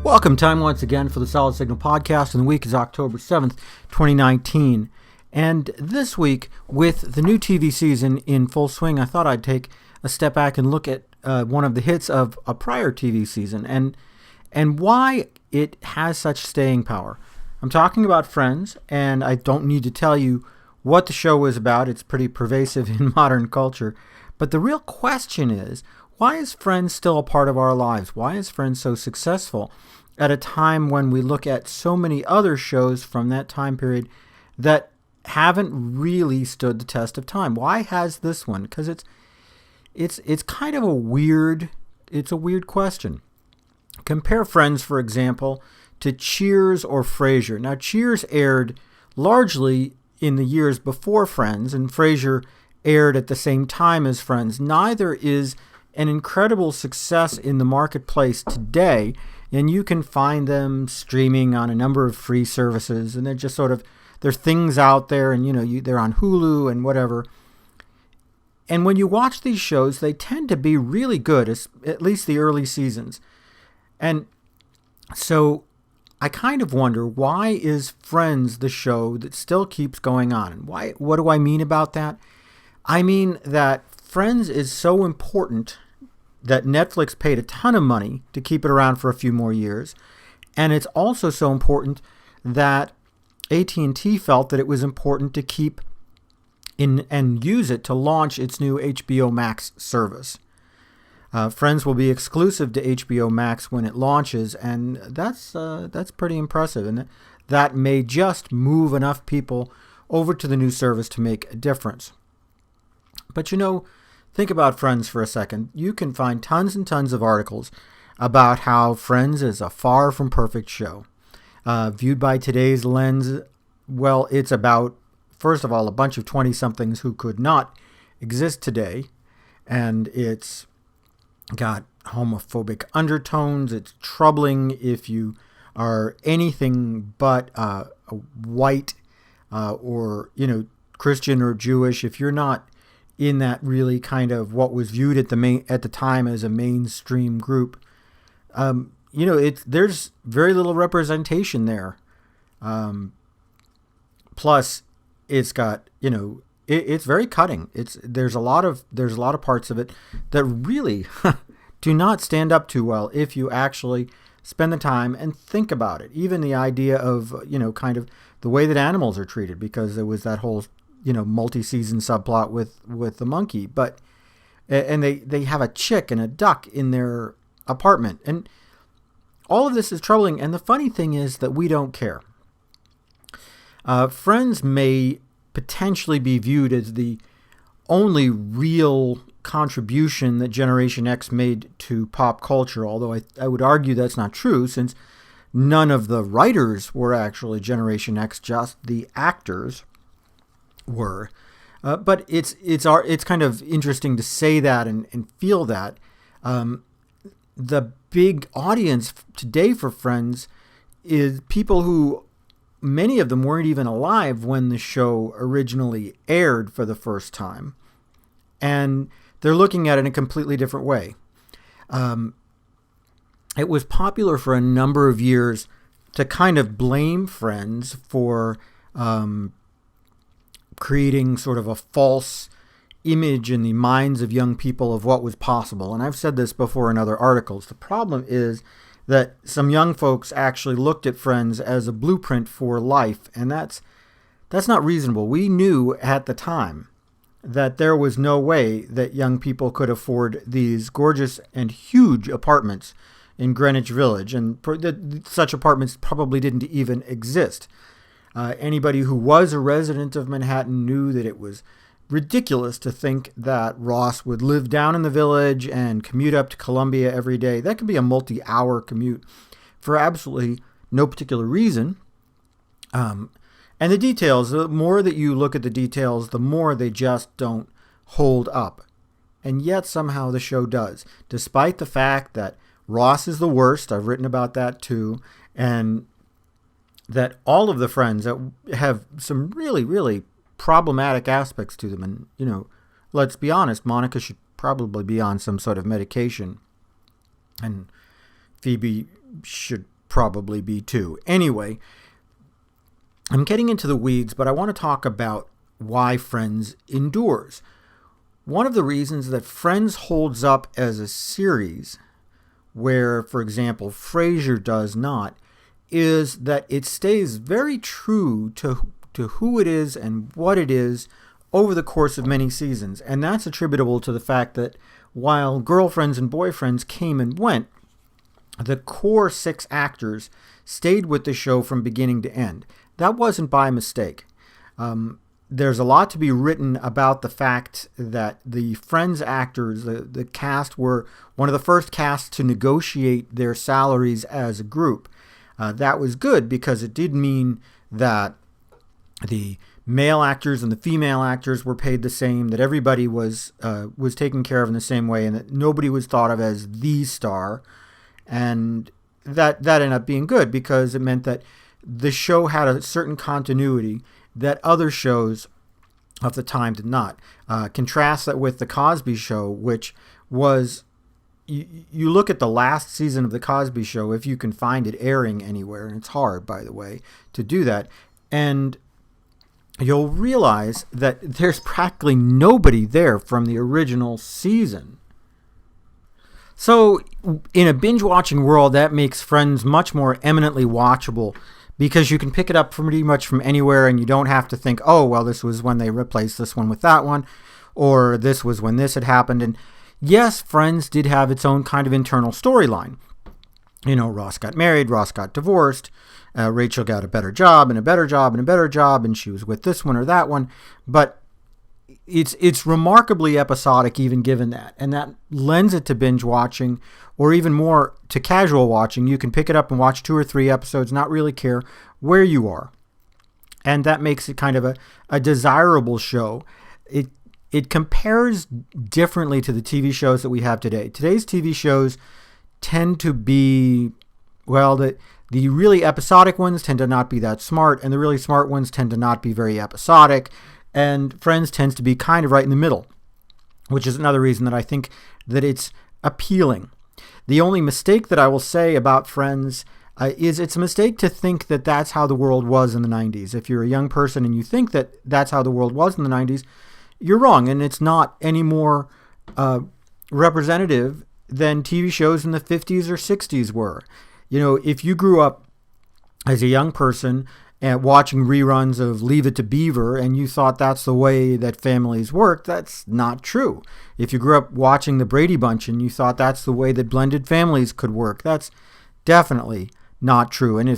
Welcome time once again for the Solid Signal podcast, and the week is October 7th, 2019. And this week, with the new TV season in full swing, I thought I'd take a step back and look at one of the hits of a prior TV season and why it has such staying power. I'm talking about Friends, and I don't need to tell you what the show is about. It's pretty pervasive in modern culture. But the real question is, why is Friends still a part of our lives? Why is Friends so successful at a time when we look at so many other shows from that time period that haven't really stood the test of time? Why has this one? Because it's kind of a weird question. Compare Friends, for example, to Cheers or Frasier. Now, Cheers aired largely in the years before Friends, and Frasier aired at the same time as Friends. Neither is an incredible success in the marketplace today, and you can find them streaming on a number of free services, and they're just there are things out there, and they're on Hulu and whatever. And when you watch these shows, they tend to be really good, at least the early seasons. And so I kind of wonder, why is Friends the show that still keeps going on? And why? What do I mean about that? I mean that Friends is so important that Netflix paid a ton of money to keep it around for a few more years. And it's also so important that AT&T felt that it was important to keep in and use it to launch its new HBO Max service. Friends will be exclusive to HBO Max when it launches, and that's pretty impressive. And that may just move enough people over to the new service to make a difference. But think about Friends for a second. You can find tons and tons of articles about how Friends is a far from perfect show. Viewed by today's lens, well, it's about, first of all, a bunch of 20-somethings who could not exist today. And it's got homophobic undertones. It's troubling if you are anything but a white or Christian or Jewish. If you're not in that really kind of what was viewed at the time as a mainstream group, there's very little representation there. Plus, it's got it's very cutting. There's a lot of parts of it that really do not stand up too well if you actually spend the time and think about it. Even the idea of kind of the way that animals are treated, because there was that whole multi-season subplot with the monkey, and they have a chick and a duck in their apartment, and all of this is troubling. And the funny thing is that we don't care. Friends may potentially be viewed as the only real contribution that Generation X made to pop culture, although I would argue that's not true, since none of the writers were actually Generation X, just the actors were. But it's kind of interesting to say that and feel that. The big audience today for Friends is people who, many of them weren't even alive when the show originally aired for the first time. And they're looking at it in a completely different way. It was popular for a number of years to kind of blame Friends for creating sort of a false image in the minds of young people of what was possible. And I've said this before in other articles. The problem is that some young folks actually looked at Friends as a blueprint for life, and that's not reasonable. We knew at the time that there was no way that young people could afford these gorgeous and huge apartments in Greenwich Village, and such apartments probably didn't even exist. Anybody who was a resident of Manhattan knew that it was ridiculous to think that Ross would live down in the Village and commute up to Columbia every day. That could be a multi-hour commute for absolutely no particular reason. And the details, the more that you look at the details, the more they just don't hold up. And yet somehow the show does, despite the fact that Ross is the worst. I've written about that too. And that all of the Friends that have some really, really problematic aspects to them. And, let's be honest, Monica should probably be on some sort of medication. And Phoebe should probably be too. Anyway, I'm getting into the weeds, but I want to talk about why Friends endures. One of the reasons that Friends holds up as a series, where, for example, Frasier does not, is that it stays very true to who it is and what it is over the course of many seasons. And that's attributable to the fact that while Girlfriends and Boyfriends came and went, the core 6 actors stayed with the show from beginning to end. That wasn't by mistake. There's a lot to be written about the fact that the Friends actors, the cast, were one of the first casts to negotiate their salaries as a group. That was good because it did mean that the male actors and the female actors were paid the same, that everybody was taken care of in the same way, and that nobody was thought of as the star. And that ended up being good because it meant that the show had a certain continuity that other shows of the time did not. Contrast that with The Cosby Show, which was, you look at the last season of The Cosby Show, if you can find it airing anywhere, and it's hard, by the way, to do that, and you'll realize that there's practically nobody there from the original season. So in a binge-watching world, that makes Friends much more eminently watchable because you can pick it up pretty much from anywhere and you don't have to think, oh, well, this was when they replaced this one with that one, or this was when this had happened. And yes, Friends did have its own kind of internal storyline. You know, Ross got married, Ross got divorced, Rachel got a better job and a better job and a better job, and she was with this one or that one. But it's remarkably episodic even given that. And that lends it to binge watching, or even more to casual watching. You can pick it up and watch 2 or 3 episodes, not really care where you are. And that makes it kind of a desirable show. It compares differently to the TV shows that we have today. Today's TV shows tend to be, well, the really episodic ones tend to not be that smart, and the really smart ones tend to not be very episodic. And Friends tends to be kind of right in the middle, which is another reason that I think that it's appealing. The only mistake that I will say about Friends is it's a mistake to think that that's how the world was in the 90s. If you're a young person and you think that that's how the world was in the 90s, you're wrong, and it's not any more representative than TV shows in the 50s or 60s were. You know, if you grew up as a young person and watching reruns of Leave It to Beaver and you thought that's the way that families worked, that's not true. If you grew up watching The Brady Bunch and you thought that's the way that blended families could work, that's definitely not true. And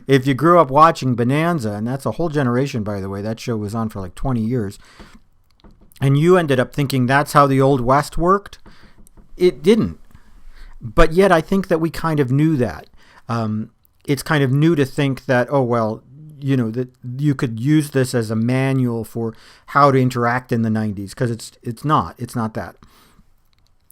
if you grew up watching Bonanza, and that's a whole generation, by the way, that show was on for like 20 years, and you ended up thinking that's how the Old West worked, it didn't. But yet I think that we kind of knew that. It's kind of new to think that, oh, well, you know, that you could use this as a manual for how to interact in the 90s, because it's not that.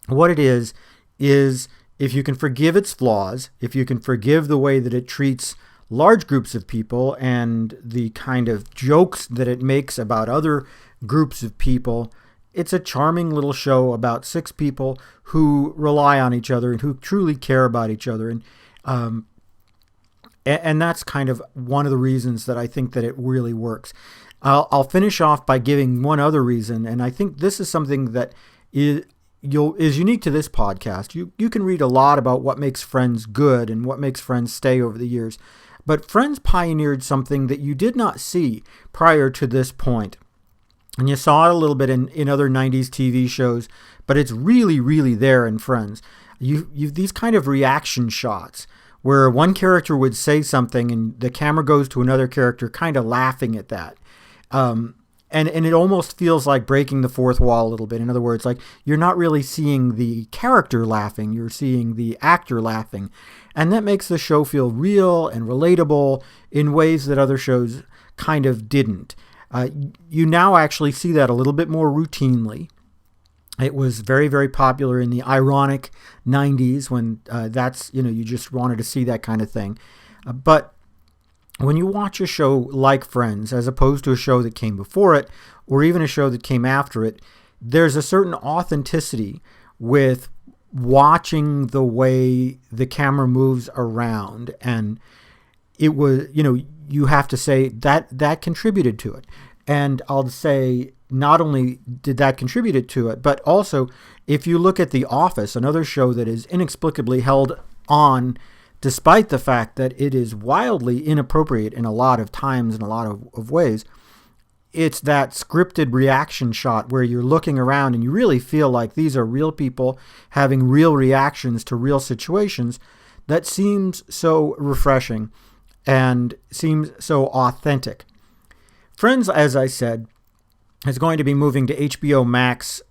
What it is if you can forgive its flaws, if you can forgive the way that it treats large groups of people and the kind of jokes that it makes about other groups of people, it's a charming little show about 6 people who rely on each other and who truly care about each other. And that's kind of one of the reasons that I think that it really works. I'll finish off by giving one other reason, and I think this is something that is unique to this podcast. You can read a lot about what makes Friends good and what makes Friends stay over the years, but Friends pioneered something that you did not see prior to this point. And you saw it a little bit in other 90s TV shows, but it's really, really there in Friends. You've these kind of reaction shots where one character would say something and the camera goes to another character kind of laughing at that. And it almost feels like breaking the fourth wall a little bit. In other words, like you're not really seeing the character laughing, you're seeing the actor laughing. And that makes the show feel real and relatable in ways that other shows kind of didn't. You now actually see that a little bit more routinely. It was very, very popular in the ironic 90s when you just wanted to see that kind of thing. But when you watch a show like Friends, as opposed to a show that came before it, or even a show that came after it, there's a certain authenticity with watching the way the camera moves around, and it was, you have to say that contributed to it. And I'll say not only did that contribute to it, but also if you look at The Office, another show that is inexplicably held on despite the fact that it is wildly inappropriate in a lot of times in a lot of ways, it's that scripted reaction shot where you're looking around and you really feel like these are real people having real reactions to real situations. That seems so refreshing and seems so authentic. Friends, as I said, is going to be moving to HBO Max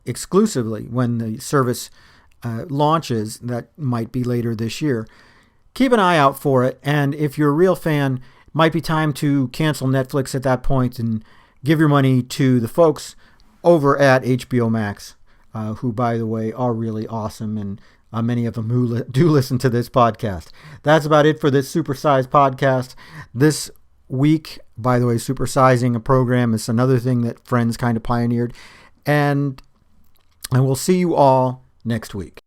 exclusively when the service launches. That might be later this year. Keep an eye out for it, and if you're a real fan, it might be time to cancel Netflix at that point and give your money to the folks over at HBO Max, who, by the way, are really awesome, and many of them who do listen to this podcast. That's about it for this Supersize podcast. This week, by the way, supersizing a program is another thing that Friends kind of pioneered, and I will see you all next week.